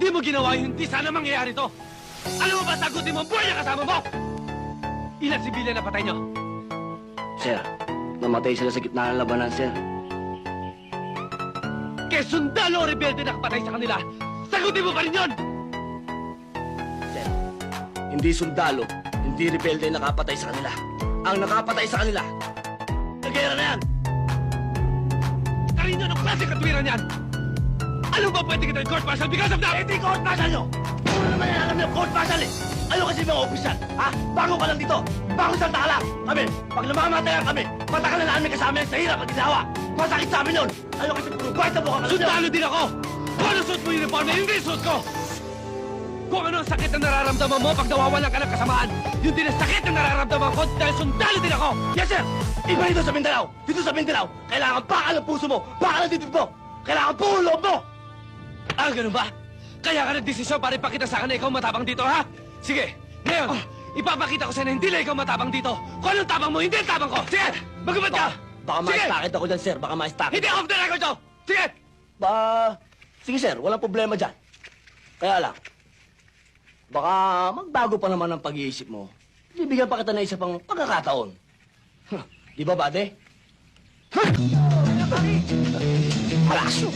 hindi mo ginawa yun, hindi sana mangyayari to. Alam mo ba, sagutin mo ang buhay na kasama mo! Ilan sibilyan na patay nyo? Sir, namatay sila sa gitna ng labanan, sir. Kaya sundalo o rebelde na kapatay sa kanila, sagutin mo pa rin yun! Sir, hindi sundalo, hindi rebelde ang nakapatay sa kanila. Ang nakapatay sa kanila, nagkera na yan! Karino, anong klase katwiran yan? Alam ba pwede kita yung court martial because of that? Hindi court martial nyo! Puro naman yan alam nyo, court martial eh! Ano kasi mga opisyal, ha? Bago ka lang dito! Bago sa taka lang! Kami, pag namamatayan kami, matagal na namin kasama yan sa hirap at ginawa! Masakit sa amin yun! Ano kasi puro buhay sa buka ka lang Sundalo din ako! Kung ano suot mo yung uniform na hindi suot ko! Kung ano ang sakit na nararamdaman mo pag nawawalan ka ng kasamaan, yun din ang sakit na nararamdaman ko dahil sundalo din ako! Yes, sir! Iba dito sa Mindanao! Dito sa Mindanao, kailangan bakal ang puso mo! Bakal ang dibdib mo! Kailangan buo loob mo! Ah, ganun ba? Kaya ka nagdesisyon para ipakita sa akin na ikaw matapang dito, ha? Sige, ngayon, ipapakita ko sa'yo na hindi lang ikaw matapang dito. Kung anong tapang mo, hindi ang tapang ko! Sige, magubad ka! Baka Sige! ma-stakit ako dyan, sir. Baka ma-stakit. Hindi off the record to! Sige! Sige, sir. Walang problema dyan. Kaya lang, baka magbago pa naman ang pag-iisip mo. Bibigyan pa kita na isa pang pagkakataon. Di ba, bade? Alasyo!